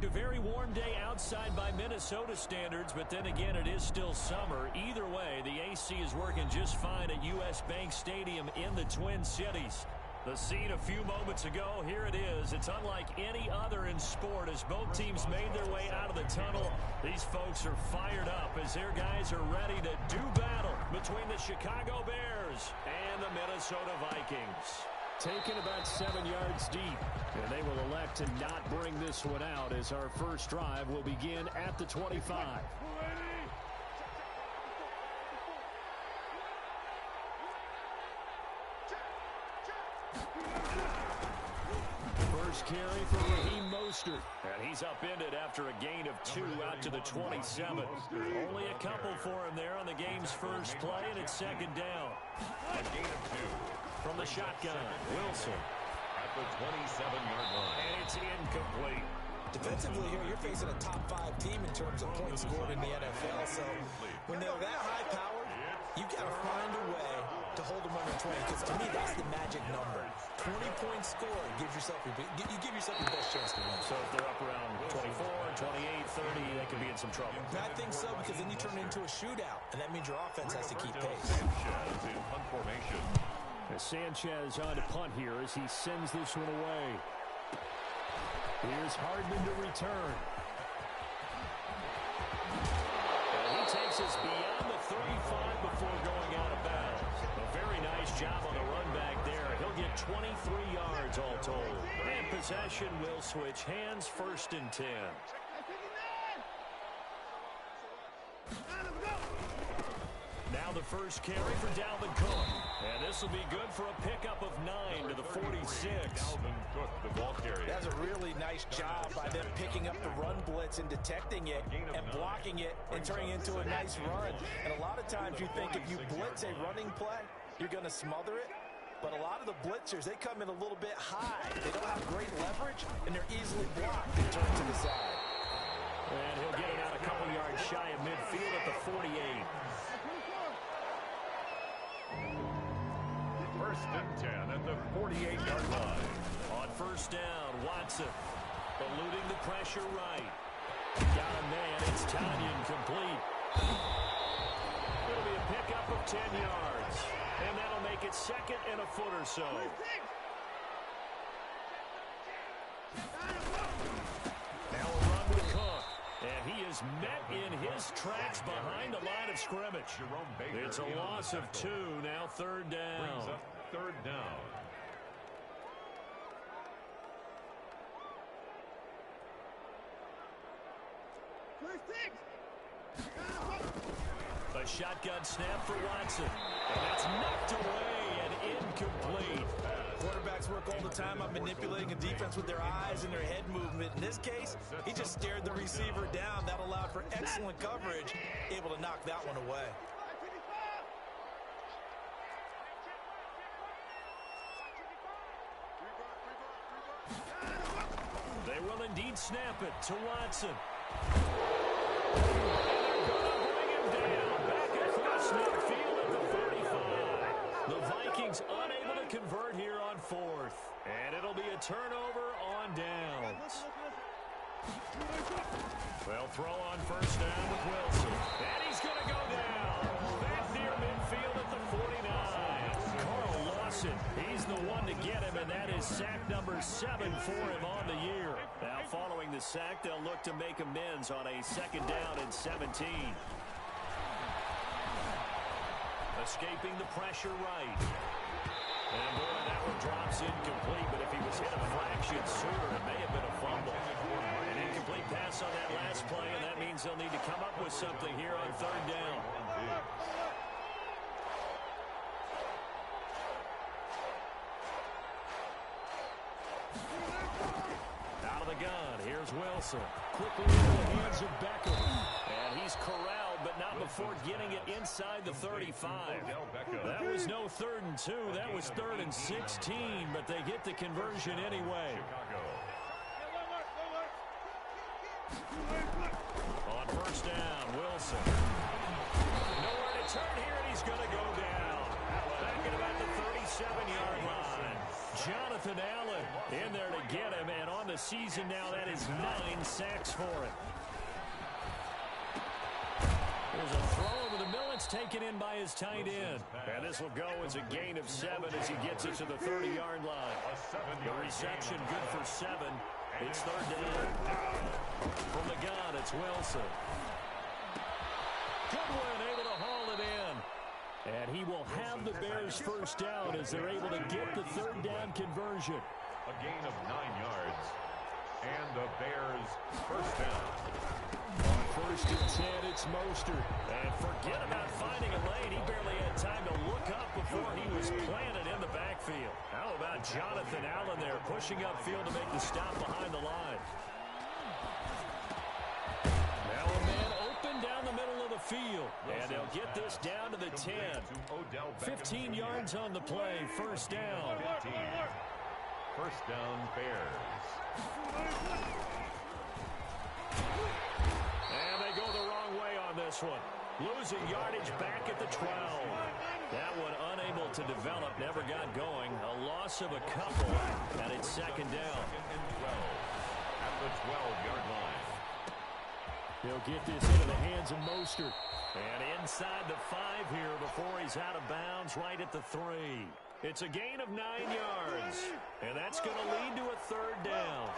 A very warm day outside by Minnesota standards, but then again, it is still summer. Either way, the AC is working just fine at U.S. Bank Stadium in the Twin Cities. The scene a few moments ago, here it is. It's unlike any other in sport as both teams made their way out of the tunnel. These folks are fired up as their guys are ready to do battle between the Chicago Bears and the Minnesota Vikings. Taken about 7 yards deep, and they will elect to not bring this one out as our first drive will begin at the 25. First carry for Raheem Mostert, and he's upended after a gain of 2 out to the 27. Only a couple for him there on the game's first play, and it's second down. A gain of 2. From the shotgun, Wilson. At the 27-yard line. And it's incomplete. Defensively here, you're facing a top-5 team in terms of points scored in the NFL. So when they're that high-powered, you've got to find a way to hold them under 20. Because to me, that's the magic number. 20 points scored gives yourself you give yourself your best chance to win. So if they're up around 24, 28, 30, they could be in some trouble. I think so, because then you turn it into a shootout, and that means your offense has to keep pace. Sanchez in punt formation. Sanchez on to punt here as he sends this one away. Here's Hardman to return. And he takes us beyond the 35 before going out of bounds. A very nice job on the run back there. He'll get 23 yards all told. And possession will switch hands, 1st and 10. Now the first carry for Dalvin Cook. And this will be good for a pickup of 9 to the 46. Dalvin Cook, the ball carrier. That's a really nice job by them picking up the run blitz and detecting it and blocking it and turning it into a nice run. And a lot of times you think if you blitz a running play, you're going to smother it. But a lot of the blitzers, they come in a little bit high. They don't have great leverage, and they're easily blocked and turned to the side. And he'll get it out a couple yards shy of midfield at the 48. 1st and 10 at the 48-yard line. On first down, Watson eluding the pressure right. Got a man, it's Tanyan complete. It'll be a pickup of 10 yards. And that'll make it 2nd and a foot or so. Now a run with Cook. And he is met in his tracks behind the line of scrimmage. It's a loss of 2, now 3rd down. Brings up 3rd down. A shotgun snap for Watson. And that's knocked away and incomplete. Quarterbacks work all the time on manipulating a defense with their eyes and their head movement. In this case, he just stared the receiver down. That allowed for excellent coverage, able to knock that one away. They will indeed snap it to Watson. The Vikings unable to convert here on 4th. And it'll be a turnover on downs. They'll throw on first down with Wilson. And he's going to go down. Back near midfield at the 49. Carl Lawson, he's the one to get him, and that is sack number 7 for him on the year. Now following the sack, they'll look to make amends on a 2nd down and 17. Escaping the pressure right. And boy, that one drops incomplete, but if he was hit a fraction sooner, it may have been a fumble. An incomplete pass on that last play, and that means they'll need to come up with something here on 3rd down. Out of the gun, here's Wilson. Quickly into the hands of Beckham. And he's corralled, but not before getting it inside the 35. That was no 3rd and 2. That was 3rd and 16, but they get the conversion anyway. On first down, Wilson. Nowhere to turn here, and he's going to go down. Back at about the 37-yard line. Jonathan Jonathan Allen in there to get him, and on the season now, that is 9 sacks for him. There's a throw over the middle. It's taken in by his tight end. And this will go as a gain of 7 as he gets it to the 30-yard line. The reception good for 7. It's third down. From the gun, it's Wilson. Goodwin able to haul it in. And he will have the Bears first down as they're able to get the third down conversion. A gain of 9 yards. And the Bears first down. On first and 10, it's Mostert. And forget about finding a lane. He barely had time to look up before he was planted in the backfield. How about Jonathan Allen there pushing upfield to make the stop behind the line? Now a man open down the middle of the field. And they'll get this down to the 10. 15 yards on the play. First down. First down, Bears. And they go the wrong way on this one. Losing yardage back at the 12. That one unable to develop, never got going. A loss of a couple, and it's second down. And 12 at the 12-yard line. He'll get this into the hands of Mostert. And inside the 5 here before he's out of bounds right at the 3. It's a gain of 9 yards. And that's going to lead to a third down.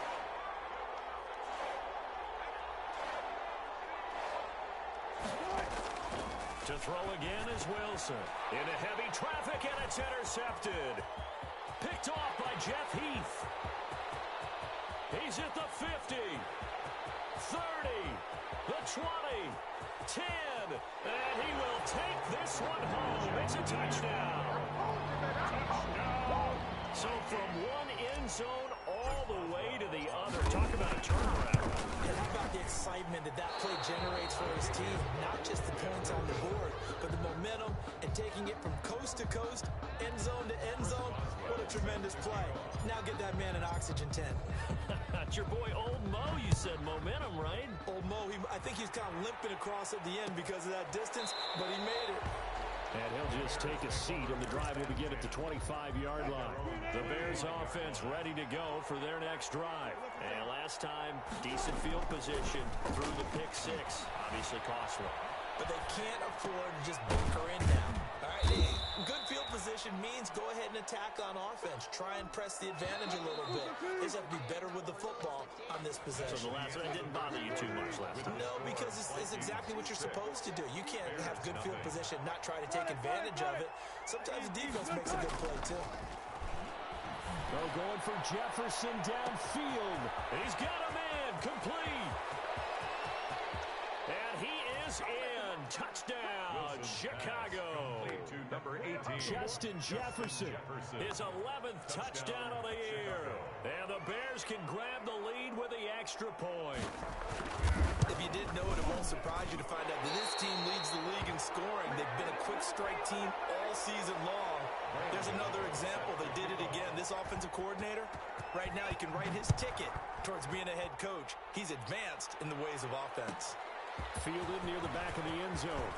To throw again is Wilson. Into heavy traffic, and it's intercepted. Picked off by Jeff Heath. He's at the 50. 30. The 20. 10. And he will take this one home. It's a touchdown. Touchdown. So from one end zone all the way to the other. Talk about a turnaround. And how about the excitement that play generates for his team? Not just the points on the board, but the momentum and taking it from coast to coast, end zone to end zone. What a tremendous play. Now get that man an oxygen tent. It's your boy Old Mo, you said. Momentum, right? Old Mo, I think he's kind of limping across at the end because of that distance, but he made it. And he'll just take a seat, and the drive will begin at the 25-yard line. The Bears offense ready to go for their next drive. And last time, decent field position through the pick 6. Obviously costly. But they can't afford to just bunker in now. All right, good field position means go ahead and attack on offense. Try and press the advantage a little bit. They just have to be better with the football on this possession. So the last one didn't bother you too much last time? No, because it's exactly what you're supposed to do. You can't have good field position, not try to take advantage of it. Sometimes the defense makes a good play, too. They're going for Jefferson downfield. He's got a man complete. And he is in. Touchdown, Chicago. To number 18. Justin Jefferson. His 11th touchdown of the year. And the Bears can grab the lead with the extra point. If you didn't know it, it won't surprise you to find out that this team leads the league in scoring. They've been a quick strike team all season long. There's another example. They did it again. This offensive coordinator, right now he can write his ticket towards being a head coach. He's advanced in the ways of offense. Fielded near the back of the end zone.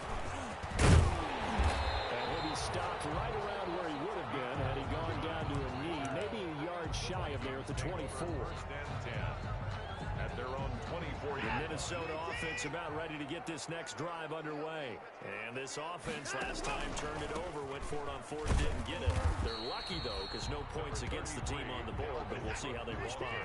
And he'll be stopped right around where he would have been had he gone down to a knee, maybe a yard shy of there at the 24. First and 10. At their own 24. The Minnesota offense about ready to get this next drive underway. And this offense last time turned it over, went for it on fourth, didn't get it. They're lucky, though, because no points against the team on the board, but we'll see how they respond.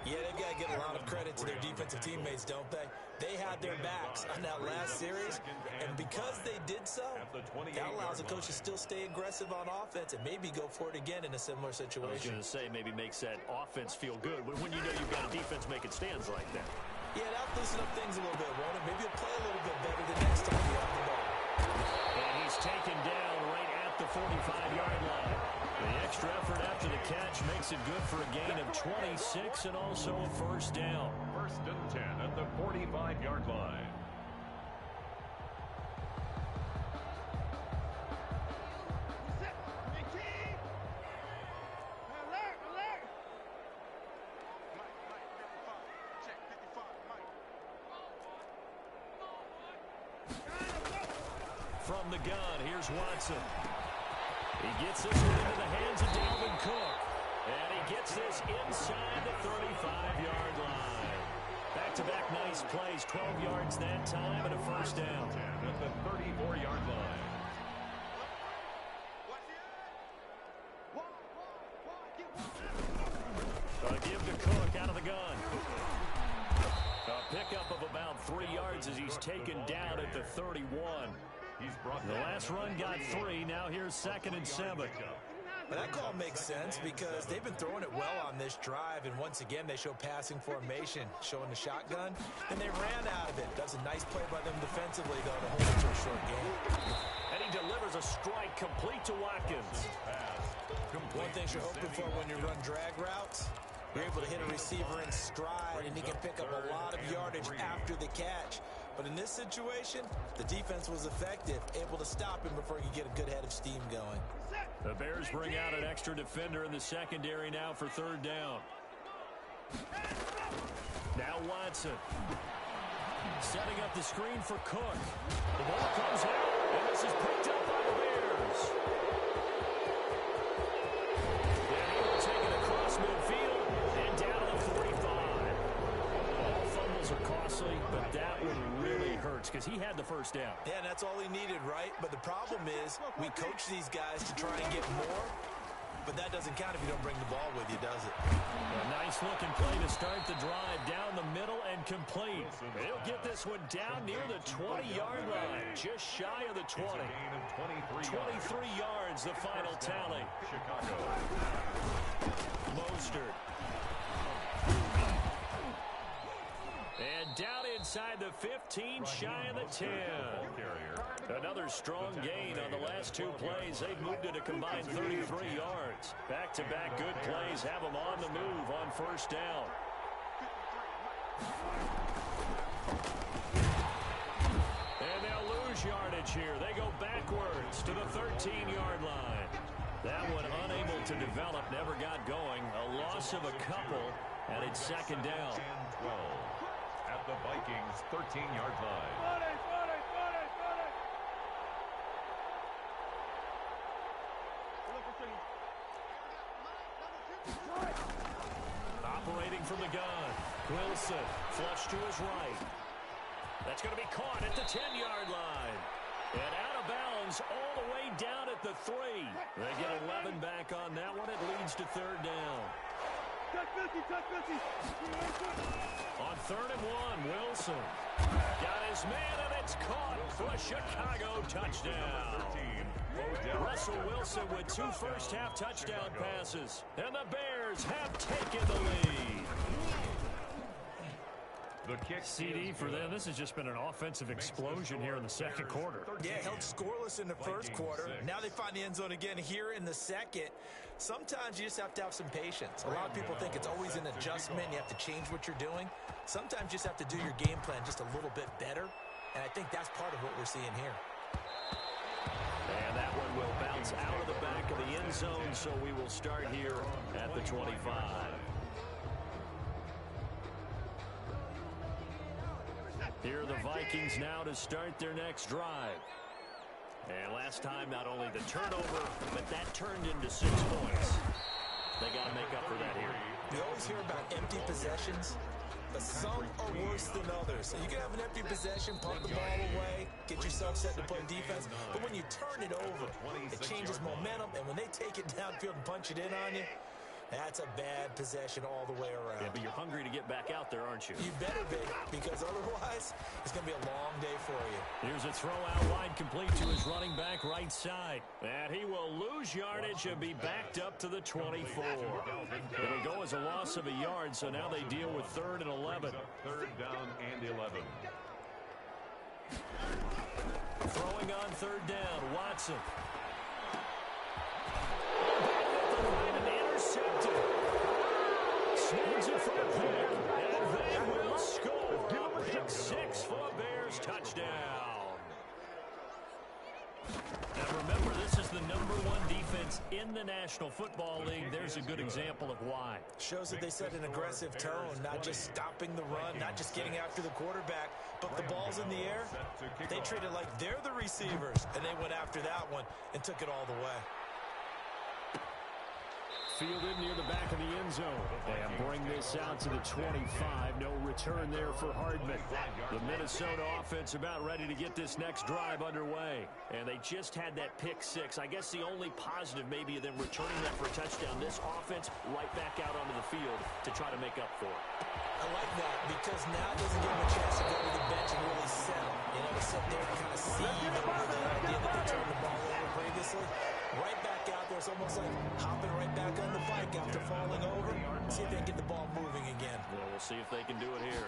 Yeah, they've got to get a lot of credit to their defensive teammates, don't they? They had their backs on that last series, and because they did so, that allows the coach to still stay aggressive on offense and maybe go for it again in a similar situation. I was going to say maybe makes that offense feel good when you know you've got a defense making stands like that. Yeah, that'll loosen up things a little bit, won't it? Maybe he'll play a little bit better the next time you have the ball. And he's taken down right at the 45-yard line. The extra effort after the catch makes it good for a gain of 26 and also a first down. First and 10 at the 45-yard line. From the gun, here's Watson. He gets this one into the hands of Dalvin Cook. And he gets this inside the 35-yard line. Back-to-back nice plays, 12 yards that time and a first down. At the 34-yard line. A give to Cook out of the gun. A pickup of about 3 yards as he's taken down at the 31. The last run got 3. Now here's 2nd and 7. Well, that call makes sense because they've been throwing it well on this drive, and once again they show passing formation, showing the shotgun, and they ran out of it. That's a nice play by them defensively, though, to hold it to a short game. And he delivers a strike complete to Watkins. One thing you're hoping for when you run drag routes, you're able to hit a receiver in stride, and he can pick up a lot of yardage after the catch. But in this situation, the defense was effective, able to stop him before he could get a good head of steam going. The Bears bring out an extra defender in the secondary now for 3rd down. Now Watson. Setting up the screen for Cook. The ball comes out, and this is picked up by the Bears. And he will take it across midfield and down to the 45. All fumbles are costly, but that one really hurts because he had the first down. Yeah, and that's all he needed, right? But the problem is we coach these guys to try and get more, but that doesn't count if you don't bring the ball with you, does it? A nice-looking play to start the drive down the middle and complete. He'll get this one down near the 20-yard line, just shy of the 20. 23 yards, the final tally. Chicago. Mostert. And down inside the 15, shy of the 10. Another strong gain on the last 2 plays. They've moved it a combined 33 yards. Back-to-back good plays have them on the move on 1st down. And they'll lose yardage here. They go backwards to the 13-yard line. That one unable to develop, never got going. A loss of a couple, and it's 2nd down. 10-12 at the Vikings' 13-yard line. Operating from the gun. Wilson, flush to his right. That's going to be caught at the 10-yard line. And out of bounds all the way down at the 3. They get 11 back on that one. It leads to 3rd down. On 3rd and 1, Wilson got his man, and it's caught for a Chicago touchdown. Russell Wilson with 2 first-half touchdown passes, and the Bears have taken the lead. The kick CD for them. This has just been an offensive explosion here in the 2nd quarter. Yeah, held scoreless in the 1st quarter. Now they find the end zone again here in the 2nd. Sometimes you just have to have some patience. A lot of people think it's always an adjustment. You have to change what you're doing. Sometimes you just have to do your game plan just a little bit better. And I think that's part of what we're seeing here. And that one will bounce out of the back of the end zone, so we will start here at the 25. Here are the Vikings now to start their next drive. And last time, not only the turnover, but that turned into 6 points. They got to make up for that here. You always hear about empty possessions, but some are worse than others. So you can have an empty possession, pump the ball away, get yourself set to play defense. But when you turn it over, it changes momentum. And when they take it downfield and punch it in on you, that's a bad possession all the way around. Yeah, but you're hungry to get back out there, aren't you? You better be, because otherwise it's going to be a long day for you. Here's a throw out wide, complete to his running back right side. And he will lose yardage and be backed up to the 24. It'll go as a loss of a yard, so now they deal with 3rd and 11. 3rd down and 11. Throwing on 3rd down, Watson. Intercepted. Snags it for a pick, and they will score. A pick 6 for a Bears touchdown. Now remember, this is the #1 defense in the National Football League. There's a good example of why. Shows that they set an aggressive tone, not just stopping the run, not just getting after the quarterback, but the ball's in the air. They treat it like they're the receivers, and they went after that one and took it all the way. fielded near the back of the end zone. And bring this out to the 25. No return there for Hardman. The Minnesota offense about ready to get this next drive underway. And they just had that pick six. I guess the only positive maybe of them returning that for a touchdown. This offense right back out onto the field to try to make up for it. I like that because now it doesn't give them a chance to go to the bench and really settle. You know, to sit there and kind of seethe over the idea that they turned the ball over previously. Right back out there. It's almost like hopping right back on the bike after falling over. See if they can get the ball moving again. Well, we'll see if they can do it here.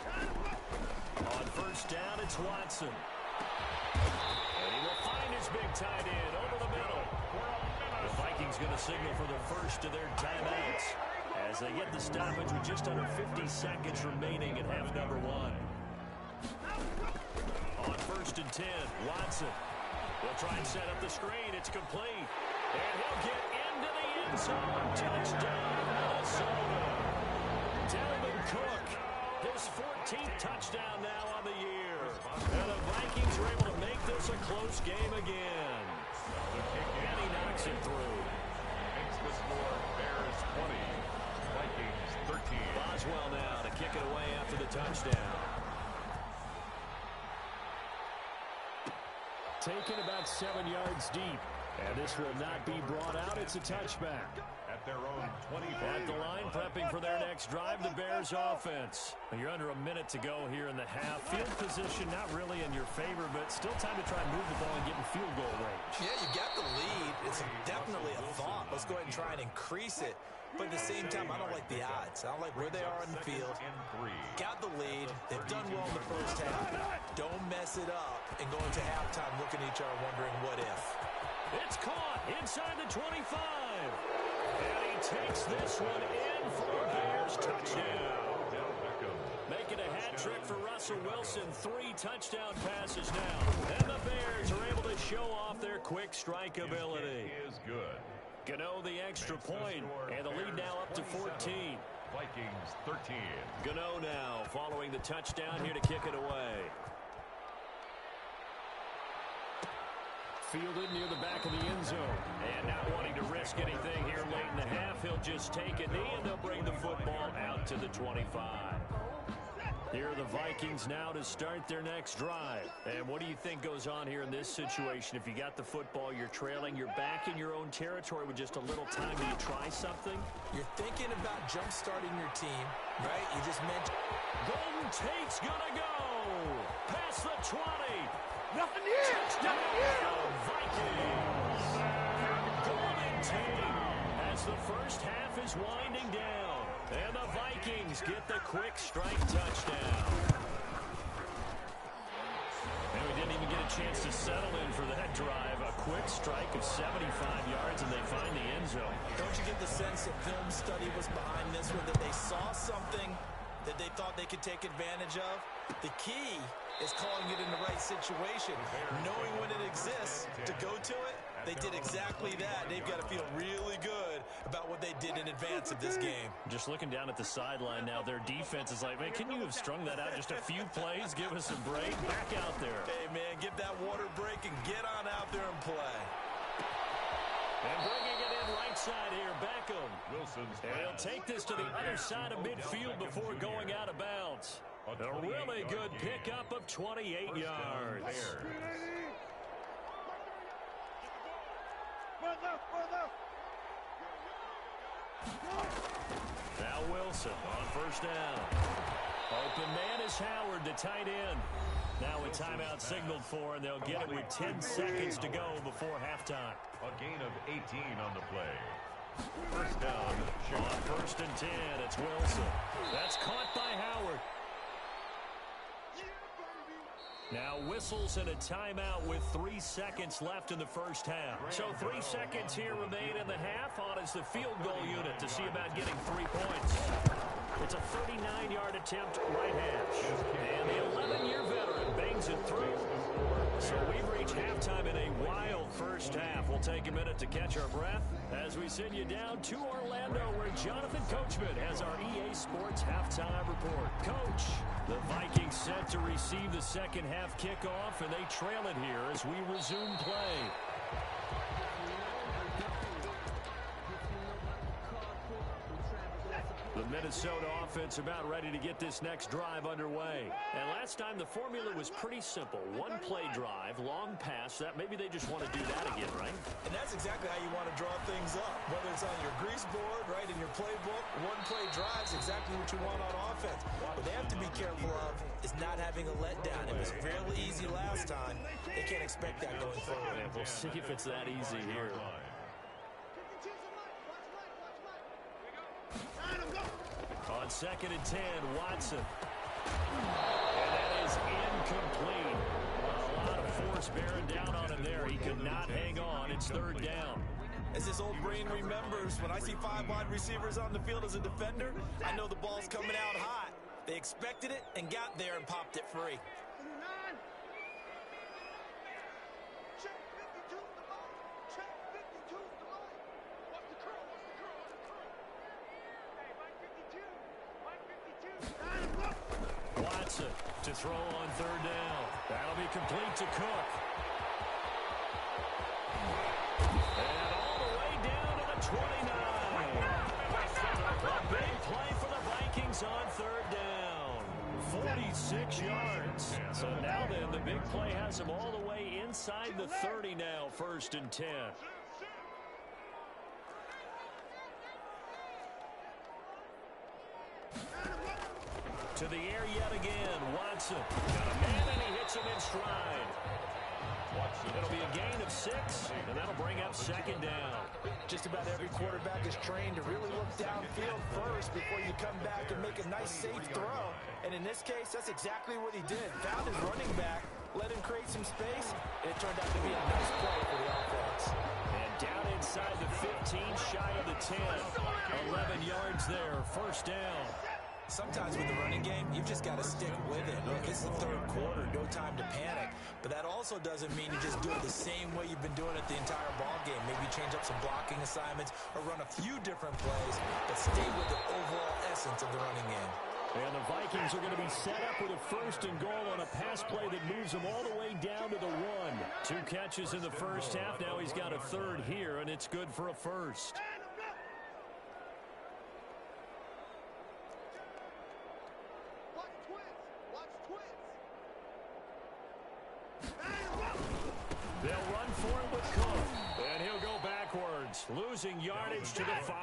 On first down, it's Watson. And he will find his big tight end over the middle. The Vikings going to signal for the first of their timeouts as they get the stoppage with just under 50 seconds remaining in half number one. On first and 10, Watson will try and set up the screen. It's complete. And he'll get into the end zone. Touchdown, Minnesota. Dalvin Cook, his 14th touchdown now on the year. And the Vikings are able to make this a close game again. And he knocks it through. Makes the score Bears 20, Vikings 13. Boswell now to kick it away after the touchdown. Taken about 7 yards deep. And this will not be brought out. It's a touchback. At their own 25. At the line, prepping for their next drive, the Bears offense. You're under a minute to go here in the half. Field position not really in your favor, but still time to try and move the ball and get in field goal range. Yeah, you got the lead. It's definitely a thought. Let's go ahead and try and increase it. But at the same time, I don't like the odds. I don't like where they are in the field. Got the lead. They've done well in the first half. Don't mess it up and go into halftime looking at each other wondering what if. It's caught inside the 25. And he takes this one in for a Bears touchdown. Making a hat trick for Russell Wilson. 3 touchdown passes now. And the Bears are able to show off their quick strike ability. Is good. Gano the extra point, and the lead now up to 14. Vikings 13. Gano now following the touchdown here to kick it away. Fielded near the back of the end zone. And not wanting to risk anything here late in the half, he'll just take a knee and they'll bring the football out to the 25. Here are the Vikings now to start their next drive. And what do you think goes on here in this situation? If you got the football, you're trailing, you're back in your own territory with just a little time. Do you try something? You're thinking about jump-starting your team, right? You just mentioned... Golden Tate's gonna go! Past the 20! Nothing here! Nothing here! Vikings! Golden Tate as the first half is winding down. And the Vikings get the quick strike touchdown. And we didn't even get a chance to settle in for that drive. A quick strike of 75 yards, and they find the end zone. Don't you get the sense that film study was behind this one, that they saw something that they thought they could take advantage of? The key is calling it in the right situation, knowing when it exists to go to it. They did exactly that. They've got to feel really good about what they did in advance of this game. Just looking down at the sideline now, their defense is like, man, can you have strung that out just a few plays? Give us a break. Back out there. Hey, man, give that water break and get on out there and play. And bringing it in right side here, Beckham. Wilson's And he'll take this to the other side of midfield before going out of bounds. A really good pickup of 28 yards. Now Wilson on first down. Open man is Howard, the tight end. Now a timeout signaled for, and they'll get it with 10 seconds to go before halftime. A gain of 18 on the play. First down. On first and 10, it's Wilson. That's caught by Howard. Now whistles and a timeout with 3 seconds left in the first half. So 3 seconds here remain in the half. On is the field goal unit to see about getting 3 points. It's a 39-yard attempt right hash. And the 11-year veteran bangs it through. So we've reached halftime in a wild first half. We'll take a minute to catch our breath as we send you down to Orlando, where Jonathan Coachman has our EA Sports halftime report. Coach, the Vikings set to receive the second half kickoff, and they trail it here as we resume play. The Minnesota offense about ready to get this next drive underway. And last time the formula was pretty simple. One play drive, long pass. That maybe they just want to do that again, right? And that's exactly how you want to draw things up. Whether it's on your grease board, right, in your playbook, one play drive is exactly what you want on offense. What they have to be careful of is not having a letdown. It was fairly easy last time. They can't expect that going forward. And we'll see if it's that easy here. On 2nd and 10, Watson. And that is incomplete. A lot of force bearing down on him there. He could not hang on. It's 3rd down. As this old brain remembers, when I see 5 wide receivers on the field as a defender, I know the ball's coming out hot. They expected it and got there and popped it free. Watson to throw on 3rd down. That'll be complete to Cook. And all the way down to the 29. A big play for the Vikings on 3rd down. 46 yards. So now then, the big play has them all the way inside the 30 now, 1st and 10. To the air yet again. Watson got a man and he hits him in stride. It'll be a gain of 6, and that'll bring up 2nd down. Just about every quarterback is trained to really look downfield first before you come back and make a nice, safe throw. And in this case, that's exactly what he did. Found his running back, let him create some space, and it turned out to be a nice play for the offense. And down inside the 15, shy of the 10. 11 yards there, 1st down. Sometimes with the running game, you've just got to stick with it. Look, it's the 3rd quarter, no time to panic. But that also doesn't mean you just do it the same way you've been doing it the entire ball game. Maybe change up some blocking assignments or run a few different plays, but stay with the overall essence of the running game. And the Vikings are going to be set up with a 1st and goal on a pass play that moves them all the way down to the 1. 2 catches in the 1st half. Now he's got a 3rd here, and it's good for a 1st. They'll run for it with Cook, and he'll go backwards, losing yardage to the 5.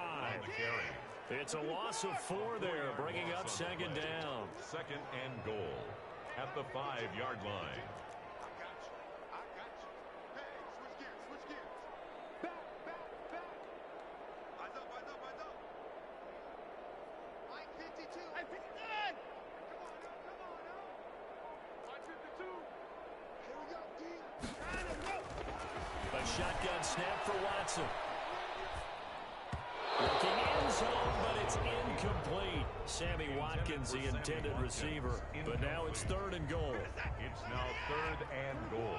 It's a loss of 4 there, bringing up 2nd down. 2nd and goal at the 5-yard line. A shotgun snap for Watson. Looking end zone, but it's incomplete. Sammy Watkins, the intended receiver. But now it's 3rd and goal. It's now 3rd and goal.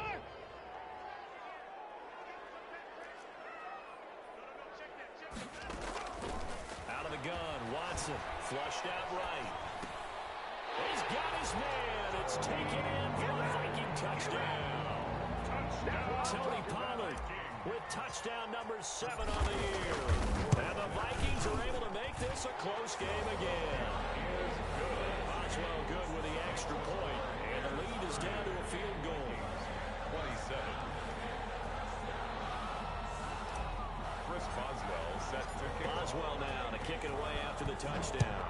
Out of the gun, Watson flushed out right. He's got his man. It's taken in for a Viking touchdown. Tony Pollard with touchdown number 7 on the year. And the Vikings are able to make this a close game again. Boswell good with the extra point, and the lead is down to a field goal. 27. Chris Boswell set to kick. Boswell now to kick it away after the touchdown.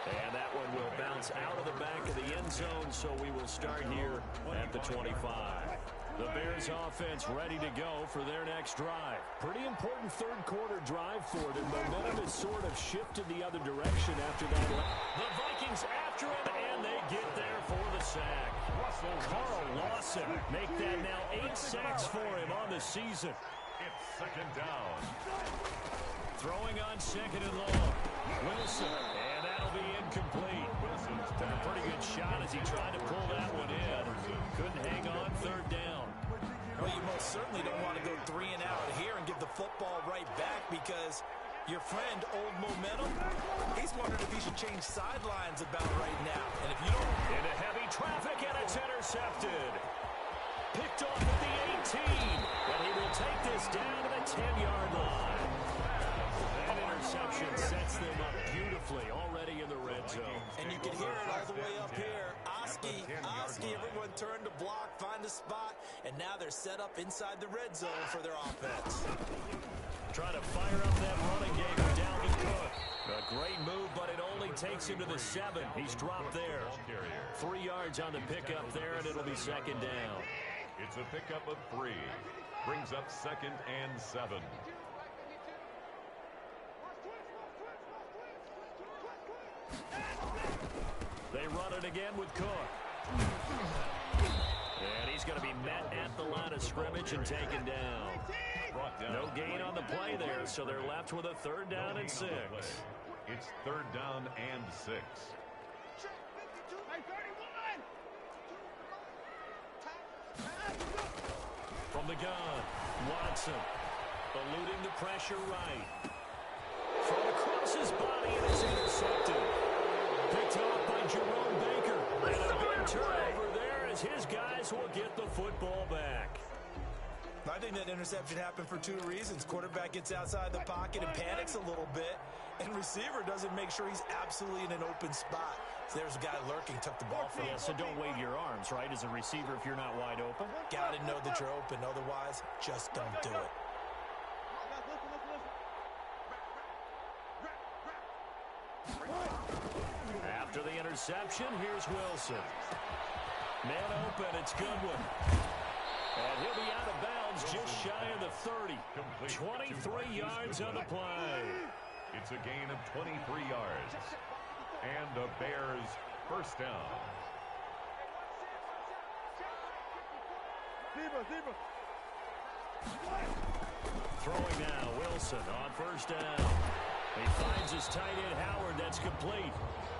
And that one will bounce out of the back of the end zone, so we will start here at the 25. The Bears offense ready to go for their next drive. Pretty important 3rd quarter drive for them. Momentum has sort of shifted the other direction after that. The Vikings after him, and they get there for the sack. Carl Lawson make that now 8 sacks for him on the season. It's 2nd down. Throwing on 2nd and long. Wilson, and that'll be incomplete. Wilson's took a pretty good shot as he tried to pull that one in. Couldn't hang on 3rd down. Well, you most certainly don't want to go 3 and out here and give the football right back because your friend, Old Momentum, he's wondering if he should change sidelines about right now. And if you don't... Into heavy traffic, and it's intercepted. Picked off at the 18. And he will take this down to the 10-yard line. That interception sets them up beautifully already in the red zone. And you can hear it all the way up here. Oski, everyone turned to block, find a spot, and now they're set up inside the red zone for their offense. Trying to fire up that running game with Dalvin Cook. A great move, but it only takes him to the 7. He's dropped there. 3 yards on the pickup there, and it'll be second down. It's a pickup of 3. Brings up 2nd and 7. They run it again with Cook. And he's going to be met at the line of scrimmage and taken down. No gain on the play there, so they're left with a 3rd down and 6. It's 3rd down and 6. From the gun, Watson eluding the pressure right. Thrown across his body and it's intercepted. Picked off by Jerome Baker. And a big turnover there as his guys will get the football back. I think that interception happened for 2 reasons. Quarterback gets outside the pocket and panics a little bit, and receiver doesn't make sure he's absolutely in an open spot. So there's a guy lurking, took the ball from him. Yeah, so don't wave your arms, right, as a receiver if you're not wide open. Got to know that you're open. Otherwise, just don't do it. After the interception, here's Wilson. Man open, it's Goodwin. And he'll be out of bounds just shy of the 30. 23 yards on the play. It's a gain of 23 yards. And the Bears first down. Throwing now, Wilson on first down. He finds his tight end Howard. That's complete.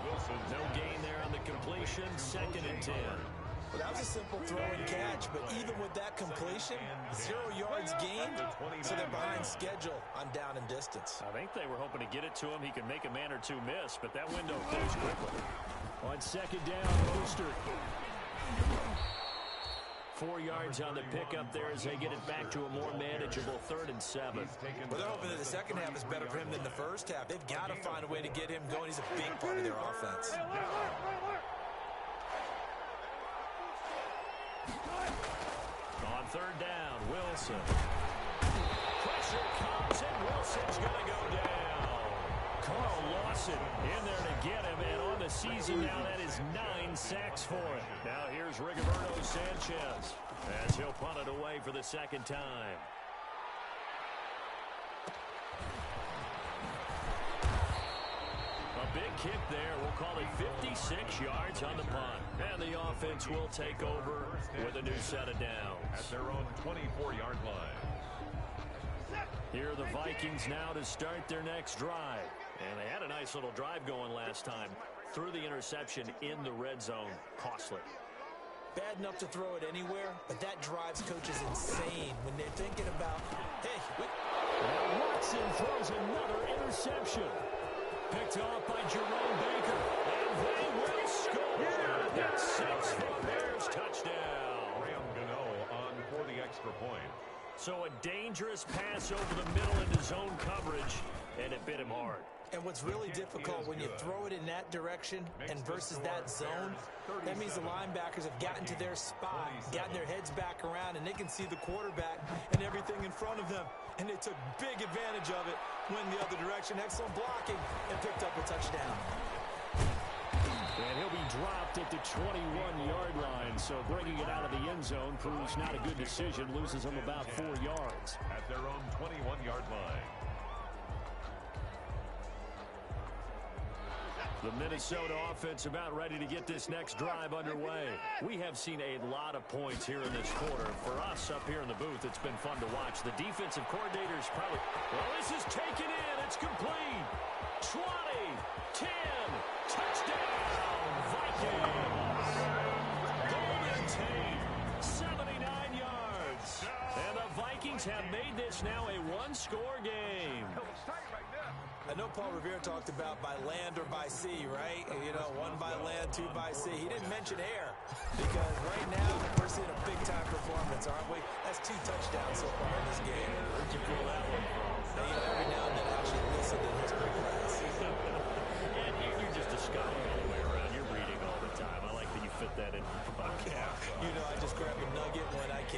Wilson, no gain there on the completion. 2nd and 10. Well, that was a simple throw and catch, but even with that completion, 0 yards gained, so they're behind schedule on down and distance. I think they were hoping to get it to him. He could make a man or 2 miss, but that window closed quickly. On 2nd down, Mostert. 4 yards on the pickup there as they get it back to a more manageable 3rd and 7. Well, they're hoping that the second half is better for him than the first half. They've got to find a way to get him going. He's a big part of their offense. On 3rd down, Wilson. Pressure comes, and Wilson's going to go down. Carl Lawson in there to get him, and on the season now, that is 9 sacks for him. Now here's Rigoberto Sanchez as he'll punt it away for the 2nd time. A big kick there. We'll call it 56 yards on the punt. And the offense will take over with a new set of downs. At their own 24-yard line. Here are the Vikings now to start their next drive. And they had a nice little drive going last time. Threw the interception in the red zone. Costly. Bad enough to throw it anywhere, but that drives coaches insane when they're thinking about, hey, now Watson throws another interception. Picked off by Jerome Baker. And they will score. That's 6 for the Bears. Touchdown. Graham Gano on for the extra point. So a dangerous pass over the middle into zone coverage, and it bit him hard. And what's really difficult when you throw it in that direction and versus that zone, that means the linebackers have gotten to their spot, gotten their heads back around, and they can see the quarterback and everything in front of them. And they took big advantage of it, went the other direction, excellent blocking, and picked up a touchdown. And he'll be dropped at the 21-yard line, so bringing it out of the end zone proves not a good decision, loses him about 4 yards. At their own 21-yard line. The Minnesota offense about ready to get this next drive underway. We have seen a lot of points here in this quarter. For us up here in the booth, it's been fun to watch. The defensive coordinator's probably... Well, this is taken in. It's complete. 20, 10, touchdown, Vikings. Golden Tate, 79 yards. And the Vikings have made this now a one-score game. I know Paul Revere talked about by land or by sea, right? You know, 1 by land, 2 by sea. He didn't mention air because right now we're seeing a big-time performance, aren't we? That's 2 touchdowns so far in this game. Where'd you pull that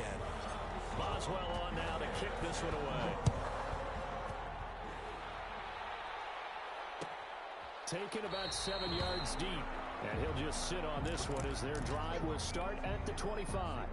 can. Boswell on now to kick this one away. Taken about 7 yards deep. And he'll just sit on this one as their drive will start at the 25.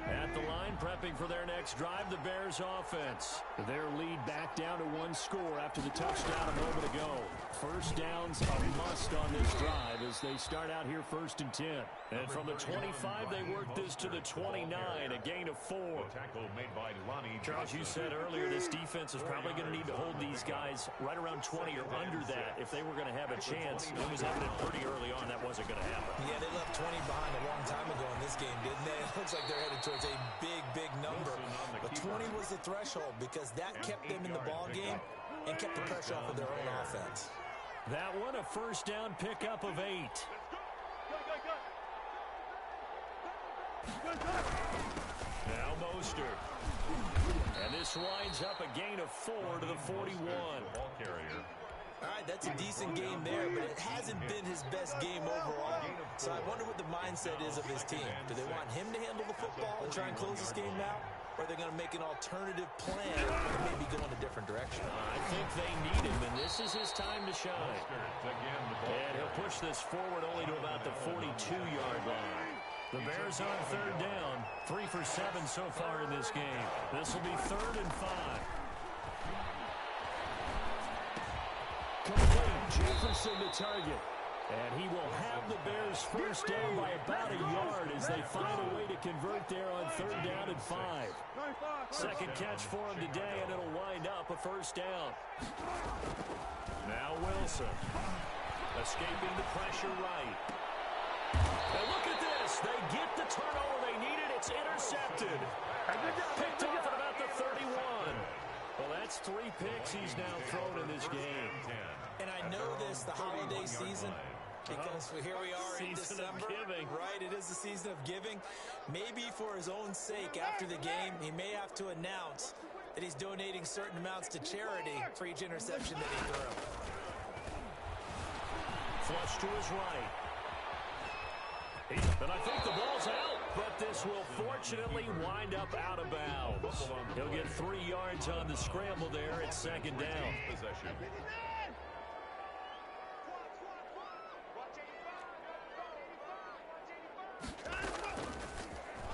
At the line, prepping for their next drive, the Bears offense. Their lead back down to 1 score after the touchdown a moment ago. First downs a must on this drive as they start out here 1st and 10. And from the 25, they work this to the 29, a gain of 4. Charles, you said earlier this defense is probably going to need to hold these guys right around 20 or under that if they were going to have a chance. It was evident pretty early on that wasn't going to happen. Yeah, they left 20 behind a long time ago in this game, didn't they? It looks like they're headed towards a big number. But 20 was the threshold because that kept them in the ball game and kept the pressure off of their own offense. That one a first down pickup of 8. Now Mostert. And this winds up a gain of 4 to the 41. Ball carrier. All right, that's a decent game there, but it hasn't been his best game overall. So I wonder what the mindset is of his team. Do they want him to handle the football and try and close this game out? Or are they going to make an alternative plan and maybe go in a different direction? I think they need him, and this is his time to shine. And he'll push this forward only to about the 42-yard line. The Bears on 3rd down, 3 for 7 so far in this game. This will be 3rd and 5. Complete. Jefferson to target. And he will have the Bears first down by about a yard as they find a way to convert there on 3rd down and 5. Second catch for him today, and it'll wind up a first down. Now Wilson. Escaping the pressure right. And look at this. They get the turnover they needed. It's intercepted. Picked off at about the 31. Well, that's 3 picks he's now thrown in this game. And I know this, the holiday season, because here we are in December. Right, it is the season of giving. Maybe for his own sake after the game, he may have to announce that he's donating certain amounts to charity for each interception that he threw. Flush to his right. And I think the ball's out, but this will fortunately wind up out of bounds. He'll get 3 yards on the scramble there at 2nd down.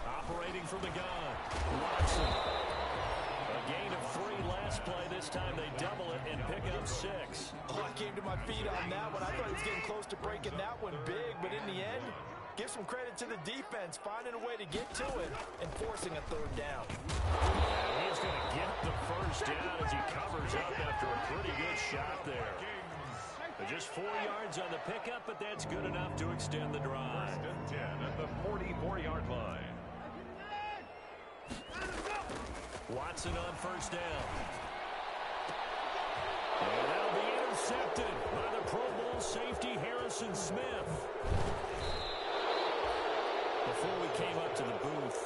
Operating from the gun, Watson. A gain of 3 last play. This time they double it and pick up 6. Oh, I came to my feet on that one. I thought he was getting close to breaking that one big, but in the end, give some credit to the defense, finding a way to get to it and forcing a 3rd down. And he's going to get the first down as he covers up after a pretty good shot there. But just 4 yards on the pickup, but that's good enough to extend the drive. 1st and 10 at the 44-yard line. Watson on 1st down. And that'll be intercepted by the Pro Bowl safety Harrison Smith. Before we came up to the booth,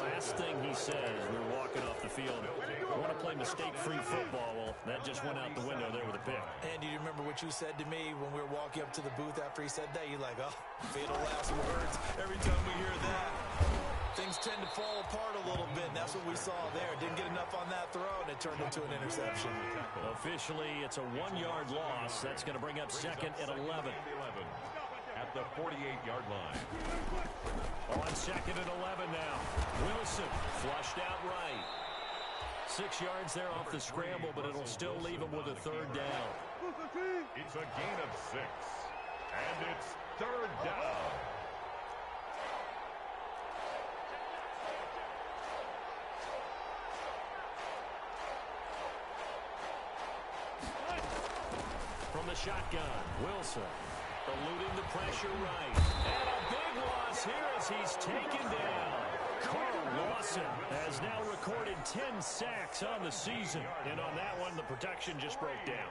last thing he said as we were walking off the field, I want to play mistake-free football. Well, that just went out the window there with a pick. And do you remember what you said to me when we were walking up to the booth after he said that? You're like, oh, fatal last words. Every time we hear that, things tend to fall apart a little bit, and that's what we saw there. Didn't get enough on that throw, and it turned into an interception. Officially, it's a 1-yard loss. That's going to bring up 2nd and 11. At the 48-yard line. On 2nd and 11 now. Wilson flushed out right. 6 yards there off the scramble, but it'll still leave him with a 3rd down. It's a gain of 6. And it's 3rd down. From the shotgun, Wilson. Eluding the pressure right. And a big loss here as he's taken down. Carl Lawson has now recorded 10 sacks on the season. And on that one, the protection just broke down.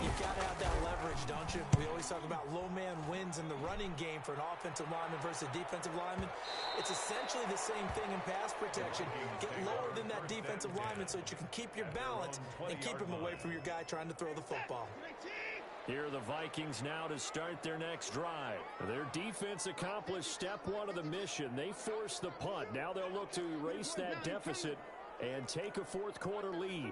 You've got to have that leverage, don't you? We always talk about low man wins in the running game for an offensive lineman versus a defensive lineman. It's essentially the same thing in pass protection. Get lower than that defensive lineman so that you can keep your balance and keep him away from your guy trying to throw the football. Here are the Vikings now to start their next drive. Their defense accomplished step one of the mission. They forced the punt. Now they'll look to erase that deficit and take a fourth quarter lead.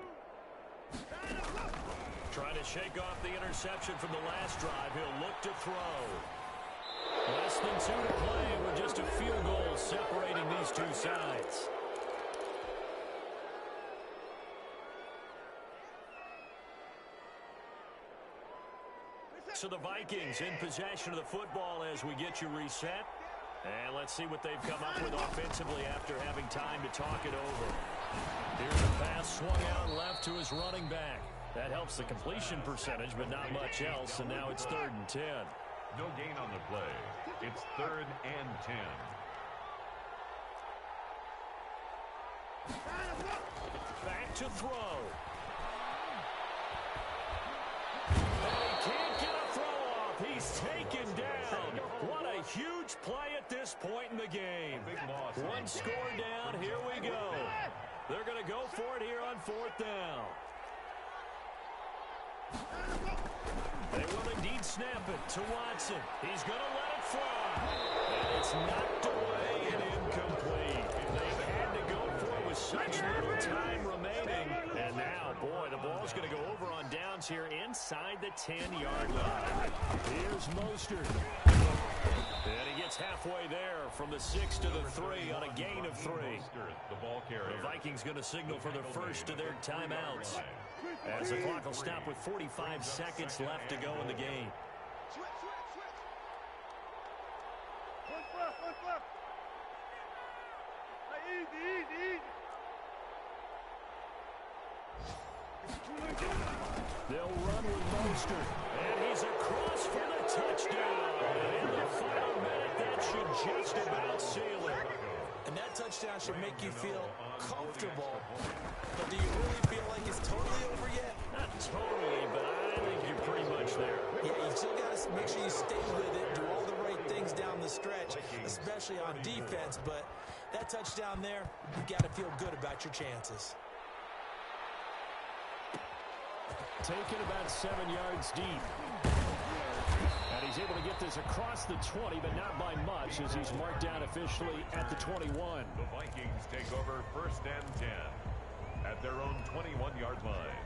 Trying to shake off the interception from the last drive. He'll look to throw. Less than 2 to play with just a field goal separating these two sides. So the Vikings in possession of the football as we get you reset. And let's see what they've come up with offensively after having time to talk it over. Here's a pass swung out left to his running back. That helps the completion percentage, but not much else. And now it's 3rd and 10. No gain on the play. It's 3rd and 10. Back to throw. And he can't get a throw off. He's taken down. What a huge play at this point in the game. One score down. Here we go. They're going to go for it here on 4th down. They will indeed snap it to Watson. He's going to let it fly. And it's knocked away and incomplete. They had to go for it with such little time remaining. And now, boy, the ball's going to go over on downs here inside the 10-yard line. Here's Mostert. And he gets halfway there from the 6 to the 3 on a gain of 3. The ball carrier. The Vikings going to signal for the first of their timeouts, as the clock will stop with 45 seconds left to go in the game. They'll run with Mostert, and he's across for the touchdown. And in the final minute, that should just about seal it. And that touchdown should make you feel comfortable. But do you really feel like it's totally over yet? Not totally, but I think you're pretty much there. Yeah, you still got to make sure you stay with it, do all the right things down the stretch, especially on defense. But that touchdown there, you got to feel good about your chances. Taken about 7 yards deep. And he's able to get this across the 20, but not by much, as he's marked down officially at the 21. The Vikings take over 1st and 10 at their own 21-yard line.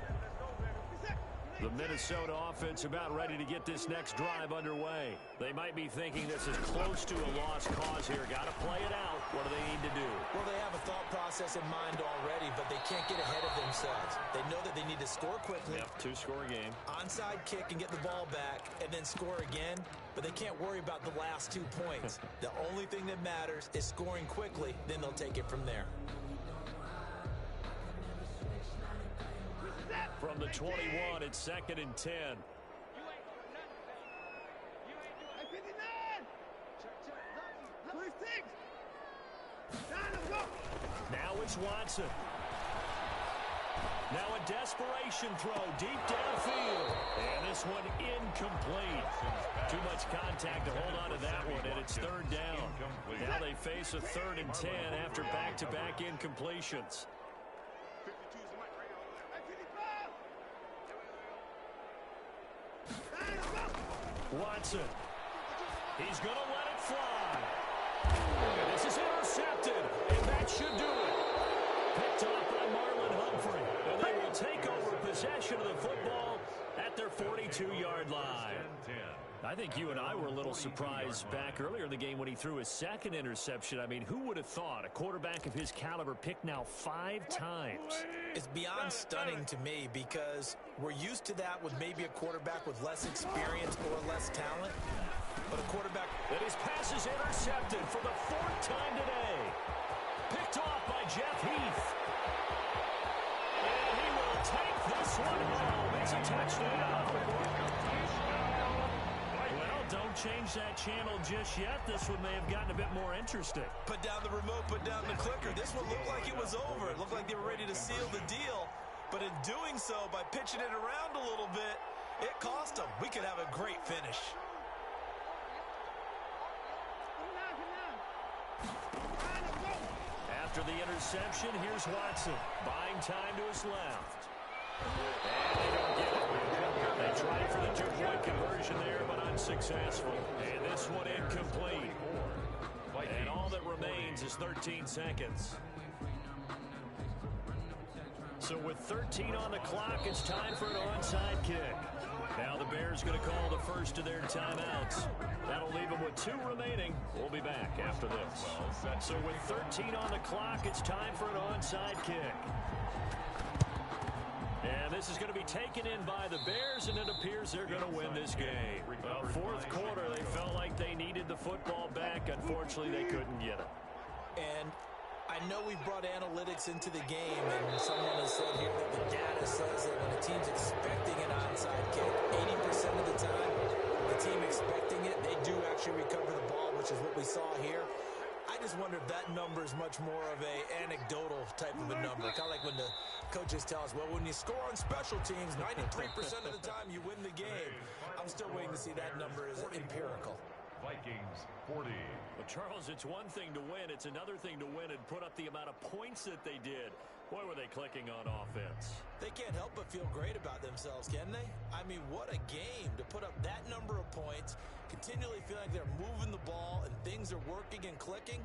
The Minnesota offense about ready to get this next drive underway. They might be thinking this is close to a lost cause here. Got to play it out. What do they need to do? Well, they have a thought process in mind already, but they can't get ahead of themselves. They know that they need to score quickly. Yep, 2-score game. Onside kick and get the ball back, and then score again. But they can't worry about the last 2 points. The only thing that matters is scoring quickly. Then they'll take it from there. From the 21, it's 2nd and 10. Now it's Watson. Now a desperation throw deep downfield. And this one incomplete. Too much contact to hold on to that one, and it's 3rd down. Now they face a 3rd and 10 after back-to-back incompletions. Watson. He's going to let it fly. And this is intercepted. And that should do it. Picked off by Marlon Humphrey. And they will take over possession of the football at their 42-yard line. I think you and I were a little surprised back earlier in the game when he threw his 2nd interception. I mean, who would have thought a quarterback of his caliber picked now 5 times? It's beyond stunning to me because we're used to that with maybe a quarterback with less experience or less talent. But a quarterback... And his pass is intercepted for the 4th time today. Picked off by Jeff Heath. And he will take this one home. It's a touchdown. Well, don't change that channel just yet. This one may have gotten a bit more interesting. Put down the remote, put down the clicker. This one looked like it was over. It looked like they were ready to seal the deal. But in doing so, by pitching it around a little bit, it cost them. We could have a great finish. After the interception, here's Watson. Buying time to his left. And they don't get it. They Tried for the two-point conversion there, but unsuccessful. And this one incomplete. And all that remains is 13 seconds. So with 13 on the clock, it's time for an onside kick. Now the Bears going to call the first of their timeouts. That'll leave them with 2 remaining. We'll be back after this. So with 13 on the clock, it's time for an onside kick. And this is going to be taken in by the Bears, and it appears they're going to win this game. Well, fourth quarter, they felt like they needed the football back. Unfortunately, they couldn't get it. And I know we brought analytics into the game, and someone has said here that the data says that when a team's expecting an onside kick, 80% of the time, the team expecting it, they do actually recover the ball, which is what we saw here. I just wonder if that number is much more of a anecdotal type of a number. Kind of like when the coaches tell us, well, when you score on special teams, 93% of the time you win the game. I'm still waiting to see that number is empirical. Vikings 40. But Charles, it's one thing to win. It's another thing to win and put up the amount of points that they did. Boy, were they clicking on offense. They can't help but feel great about themselves, can they? I mean, what a game to put up that number of points, continually feel like they're moving the ball and things are working and clicking.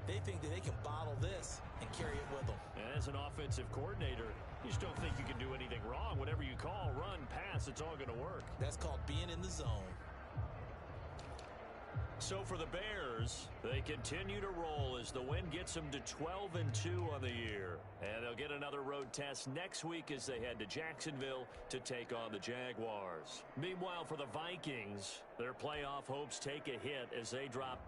They think that they can bottle this and carry it with them. And as an offensive coordinator, you just don't think you can do anything wrong. Whatever you call, run, pass, it's all going to work. That's called being in the zone. So for the Bears, they continue to roll as the win gets them to 12-2 on the year. And they'll get another road test next week as they head to Jacksonville to take on the Jaguars. Meanwhile, for the Vikings, their playoff hopes take a hit as they drop